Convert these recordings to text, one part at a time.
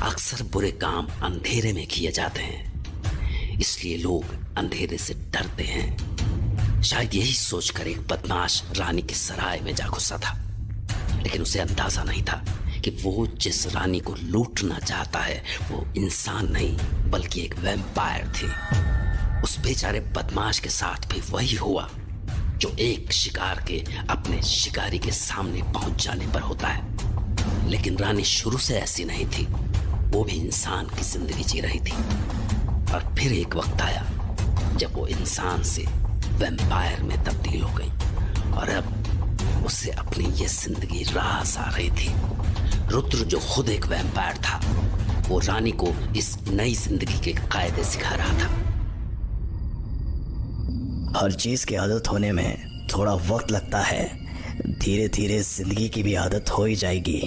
अक्सर बुरे काम अंधेरे में किए जाते हैं, इसलिए लोग अंधेरे से डरते हैं। शायद यही सोचकर एक बदमाश रानी के सराय में जा घुसा था, लेकिन उसे अंदाजा नहीं था कि वो जिस रानी को लूटना चाहता है वो इंसान नहीं बल्कि एक वैम्पायर थी। उस बेचारे बदमाश के साथ भी वही हुआ जो एक शिकार के अपने शिकारी के सामने पहुंच जाने पर होता है। लेकिन रानी शुरू से ऐसी नहीं थी, वो भी इंसान की जिंदगी जी रही थी। और फिर एक वक्त आया जब वो इंसान से वैम्पायर में तब्दील हो गई और अब उससे अपनी ये जिंदगी रास आ रही थी। रुद्र जो खुद एक वैम्पायर था, वो रानी को इस नई जिंदगी के कायदे सिखा रहा था। हर चीज की आदत होने में थोड़ा वक्त लगता है, धीरे धीरे जिंदगी की भी आदत हो ही जाएगी।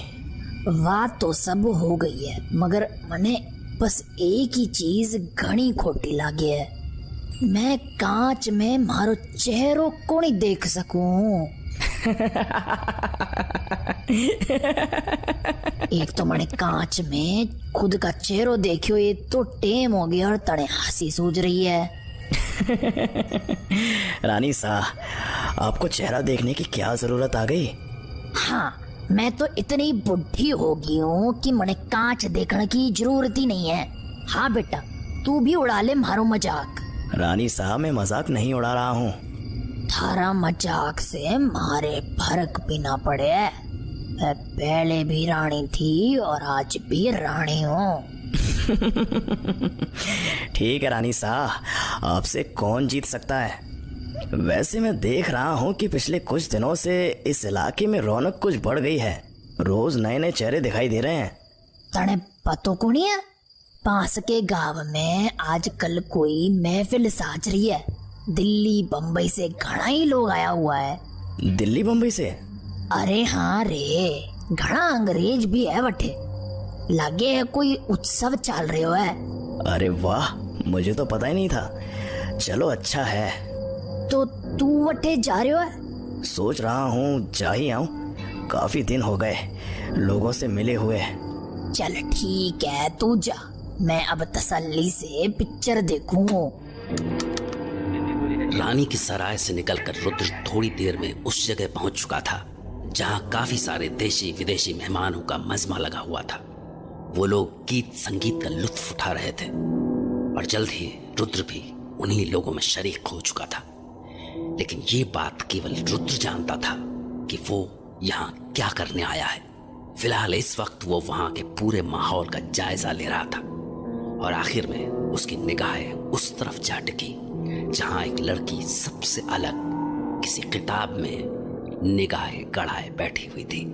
बात तो सब हो गई है, मगर मने बस एक ही चीज घनी खोटी लागी है। मैं कांच में मारो चेहरो को नहीं देख सकूं। एक तो मैंने कांच में खुद का चेहरो देखियो, ये तो टेम हो गया और तड़े हंसी सूझ रही है। रानी सा, आपको चेहरा देखने की क्या जरूरत आ गई? हाँ, मैं तो इतनी बुढ़ी हो गई हूँ कि मैंने कांच देखने की जरूरत ही नहीं है। हाँ बेटा, तू भी उड़ा ले मारो मजाक। रानी साहब, मैं मजाक नहीं उड़ा रहा हूँ। थारा मजाक से मारे फर्क भी ना पड़े। मैं पहले भी रानी थी और आज भी रानी हूँ। ठीक है रानी साहब, आपसे कौन जीत सकता है? वैसे मैं देख रहा हूँ कि पिछले कुछ दिनों से इस इलाके में रौनक कुछ बढ़ गई है। रोज नए नए चेहरे दिखाई दे रहे हैं। तने पतो को नहीं है, पास के गांव में आजकल कोई महफिल साज रही है। दिल्ली बम्बई से घना ही लोग आया हुआ है। दिल्ली बम्बई से? अरे हाँ रे, घना अंग्रेज भी है वठे। लगे है कोई उत्सव चल रहे हो है। अरे वाह, मुझे तो पता ही नहीं था। चलो अच्छा है। तो तू वठे जा रहे हो है? सोच रहा हूँ जा ही आऊं, काफी दिन हो गए लोगों से मिले हुए। चल ठीक है, तू जा, मैं अब तसल्ली से पिक्चर देखूं। रानी की सराय से निकलकर रुद्र थोड़ी देर में उस जगह पहुंच चुका था जहां काफी सारे देशी विदेशी मेहमानों का मजमा लगा हुआ था। वो लोग गीत संगीत का लुत्फ उठा रहे थे और जल्द ही रुद्र भी उन्हीं लोगों में शरीक हो चुका था। लेकिन ये बात केवल रुद्र जानता था कि वो यहाँ क्या करने आया है। फिलहाल इस वक्त वो वहां के पूरे माहौल का जायजा ले रहा था और आखिर में उसकी निगाहें उस तरफ जा टिकी जहां एक लड़की सबसे अलग किसी किताब में निगाहें गड़ाए बैठी हुई थी।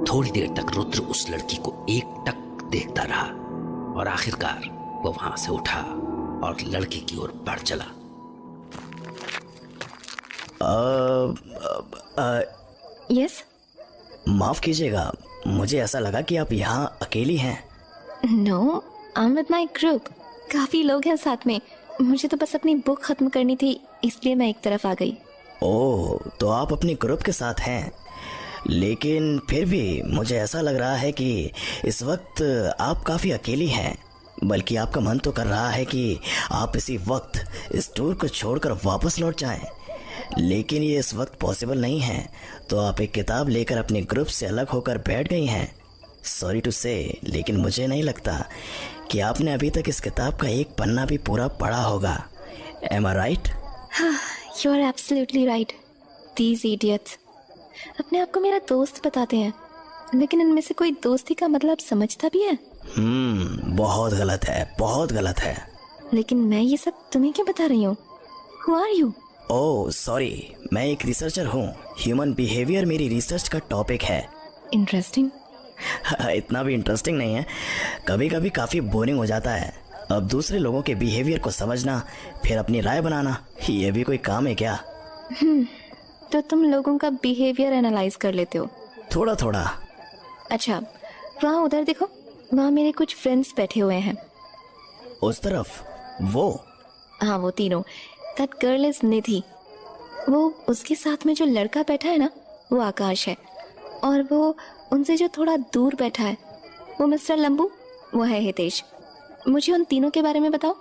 थोड़ी देर तक रुद्र उस लड़की को एकटक देखता रहा और आखिरकार वो वहां से उठा और लड़की की ओर बढ़ चला। यस? माफ कीजिएगा, मुझे ऐसा लगा कि आप यहाँ अकेली हैं। No, I am with my group. काफी लोग हैं साथ में। मुझे तो बस अपनी बुक खत्म करनी थी, इसलिए मैं एक तरफ आ गई। ओह, तो आप अपने ग्रुप के साथ हैं। लेकिन फिर भी मुझे ऐसा लग रहा है कि इस वक्त आप काफी अकेली हैं। बल्कि आपका मन तो कर रहा है कि आप इसी वक्त इस टूर को छोड़कर वापस लौट जाएं। लेकिन ये इस वक्त पॉसिबल नहीं है, तो आप एक किताब लेकर अपने ग्रुप से अलग होकर बैठ गई हैं। सॉरी टू से, लेकिन मुझे नहीं लगता कि आपने अभी तक इस किताब का एक पन्ना भी पूरा पढ़ा होगा। Am I right? You are absolutely right. These idiots अपने आप को मेरा दोस्त बताते हैं, लेकिन इनमें से कोई दोस्ती का मतलब समझता भी है? बहुत गलत है, बहुत गलत है। लेकिन मैं ये सब तुम्हें क्यों बता रही हूँ? Who are you? Oh sorry, मैं एक रिसर्चर हूँ। ह्यूमन बिहेवियर मेरी रिसर्च का टॉपिक है। इंटरेस्टिंग? इतना भी इंटरेस्टिंग नहीं है, कभी कभी काफी बोरिंग हो जाता है। अब दूसरे लोगों के बिहेवियर को समझना, फिर अपनी राय बनाना, ये भी कोई काम है क्या? तो तुम लोगों का बिहेवियर एनालाइज कर लेते हो? थोड़ा थोड़ा। अच्छा, वहाँ उधर देखो, वहाँ मेरे कुछ फ्रेंड्स बैठे हुए हैं। उस तरफ? वो? हाँ, वो तीनों। दैट गर्ल इज निधि। वो उसके साथ में जो लड़का बैठा है ना, वो आकाश है। और वो उनसे जो थोड़ा दूर बैठा है, वो मिस्टर लंबू, वो है हितेश। मुझे उन तीनों के बारे में बताओ।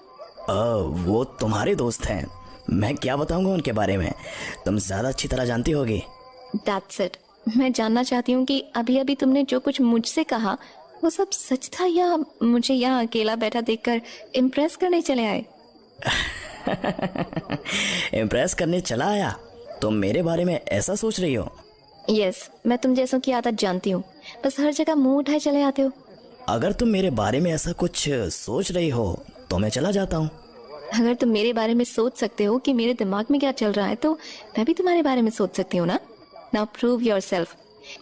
वो तुम्हारे दोस्त हैं, मैं क्या बताऊंगा उनके बारे में, तुम ज्यादा अच्छी तरह जानती होगी। That's it। मैं जानना चाहती हूँ कि अभी अभी तुमने जो कुछ मुझसे कहा वो सब सच था या मुझे यहाँ अकेला बैठा देखकर इम्प्रेस करने चले आए। इम्प्रेस करने चला आया? तुम मेरे बारे में ऐसा सोच रही हो? यस, मैं तुम जैसों की आदत जानती हूँ, बस हर जगह मुंह उठाए चले आते हो। अगर तुम मेरे बारे में ऐसा कुछ सोच रही हो तो मैं चला जाता हूँ। अगर तुम मेरे बारे में सोच सकते हो कि मेरे दिमाग में क्या चल रहा है तो मैं भी तुम्हारे बारे में सोच सकती हूँ ना। नाउ प्रूव योरसेल्फ,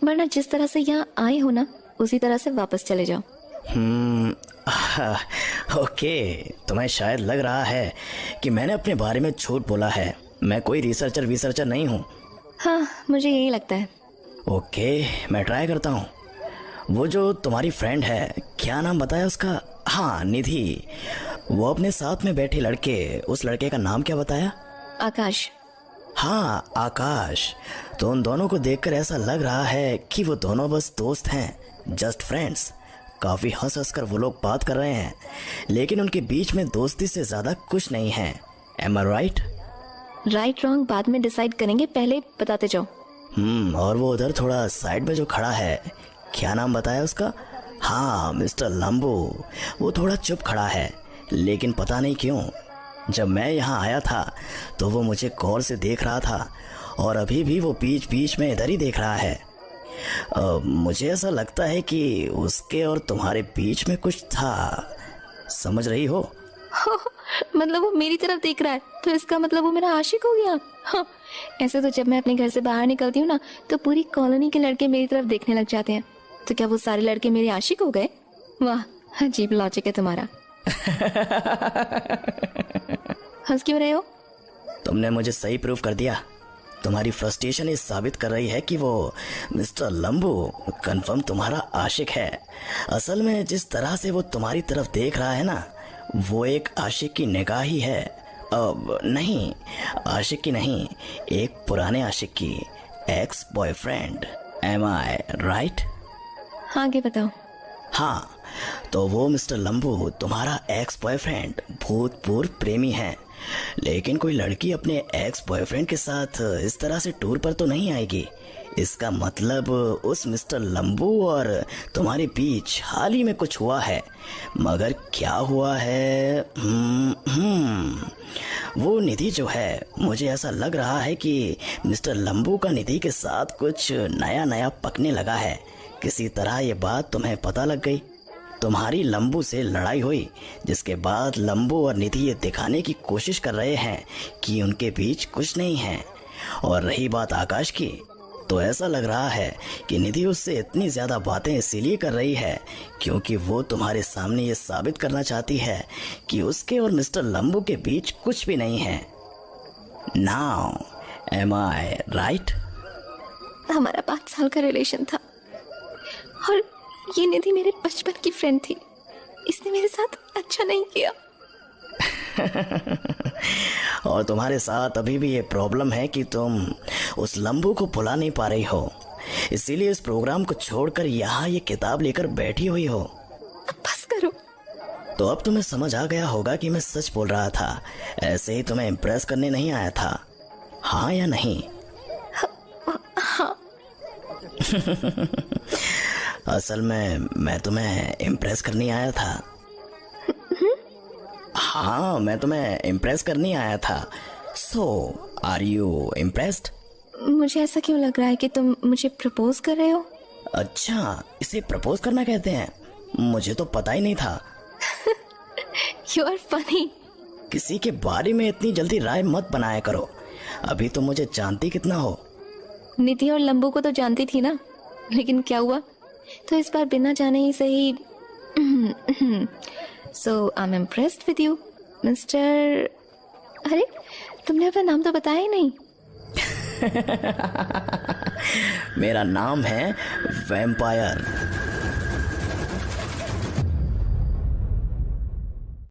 वरना जिस तरह से यहाँ आए हो ना उसी तरह से वापस चले जाओ। ओके, तुम्हें शायद लग रहा है कि मैंने अपने बारे में झूठ बोला है। मैं कोई रिसर्चर नहीं हूँ। हाँ, मुझे यही लगता है। ओके, मैं ट्राई करता हूँ। वो जो तुम्हारी फ्रेंड है, क्या नाम बताया उसका? हाँ, निधि। वो अपने साथ में बैठे लड़के, उस लड़के का नाम क्या बताया? आकाश। हाँ, आकाश। तो उन दोनों को देखकर ऐसा लग रहा है कि वो दोनों बस दोस्त हैं, जस्ट फ्रेंड्स। काफी हंस हंस कर वो लोग बात कर रहे हैं, लेकिन उनके बीच में दोस्ती से ज्यादा कुछ नहीं है। M I right? Right wrong बाद में डिसाइड करेंगे, पहले बताते जाओ। और वो उधर थोड़ा साइड में जो खड़ा है, क्या नाम बताया उसका? हाँ, मिस्टर लंबू। वो थोड़ा चुप खड़ा है, लेकिन पता नहीं क्यों जब मैं यहाँ आया था तो वो मुझे गौर से देख रहा था, और अभी भी वो बीच बीच में इधर ही देख रहा है। मुझे ऐसा लगता है कि उसके और तुम्हारे बीच में कुछ था, समझ रही हो? मतलब वो मेरी तरफ देख रहा है तो इसका मतलब वो मेरा आशिक हो गया। हाँ, ऐसे तो जब मैं अपने घर से बाहर निकलती हूँ ना तो पूरी कॉलोनी के लड़के मेरी तरफ देखने लग जाते हैं। तो क्या वो सारे लड़के मेरे आशिक हो गए? वाह, अजीब लॉजिक है तुम्हारा। हंस क्यों रहे हो? तुमने मुझे सही प्रूफ कर दिया। तुम्हारी फ्रस्ट्रेशन ये साबित कर रही है कि वो मिस्टर लंबू कंफर्म तुम्हारा आशिक है। असल में जिस तरह से वो तुम्हारी तरफ देख रहा है ना, वो एक आशिक की निगाह ही है। अब नहीं, आशिक की नहीं, एक पुराने आशिक की, ex boyfriend. M I right? आगे बताओ। हाँ, तो वो मिस्टर लंबू तुम्हारा एक्स बॉयफ्रेंड, भूतपूर्व प्रेमी है। लेकिन कोई लड़की अपने एक्स बॉयफ्रेंड के साथ इस तरह से टूर पर तो नहीं आएगी। इसका मतलब उस मिस्टर लंबू और तुम्हारे बीच हाल ही में कुछ हुआ है। मगर क्या हुआ है? वो निधि जो है, मुझे ऐसा लग रहा है कि मिस्टर लंबू का निधि के साथ कुछ नया नया पकने लगा है। किसी तरह ये बात तुम्हें पता लग गई। तुम्हारी लंबू से लड़ाई हुई, जिसके बाद लंबू और निधि ये दिखाने की कोशिश कर रहे हैं कि उनके बीच कुछ नहीं है। और रही बात आकाश की, तो ऐसा लग रहा है कि निधि उससे इतनी ज्यादा बातें इसीलिए कर रही है क्योंकि वो तुम्हारे सामने ये साबित करना चाहती है कि उसके और मिस्टर लंबू के बीच कुछ भी नहीं है। Now M I right? हमारा 5 साल का रिलेशन था और ये निधि मेरे बचपन की फ्रेंड थी। इसने मेरे साथ अच्छा नहीं किया। और तुम्हारे साथ अभी भी ये प्रॉब्लम है कि तुम उस लंबू को भुला नहीं पा रही हो, इसीलिए इस प्रोग्राम को छोड़कर यहाँ ये किताब लेकर बैठी हुई हो। अब बस करो। तो अब तुम्हें समझ आ गया होगा कि मैं सच बोल रहा था, ऐसे ही तुम्हें इम्प्रेस करने नहीं आया था, हाँ या नहीं? हाँ। असल में मैं तुम्हें इम्प्रेस करने आया था। हाँ, मैं तुम्हें इम्प्रेस करने आया था। सो आर यू इम्प्रेस्ड? मुझे ऐसा क्यों लग रहा है कि तुम मुझे प्रपोज कर रहे हो? अच्छा, इसे प्रपोज करना कहते हैं? मुझे तो पता ही नहीं था। You are funny. किसी के बारे में इतनी जल्दी राय मत बनाया करो, अभी तो मुझे जानती कितना हो। निधि और लंबू को तो जानती थी ना, लेकिन क्या हुआ? तो इस बार बिना जाने ही सही। So I am impressed with you mister. अरे, तुमने अपना नाम तो बताया ही नहीं। मेरा नाम है वैम्पायर।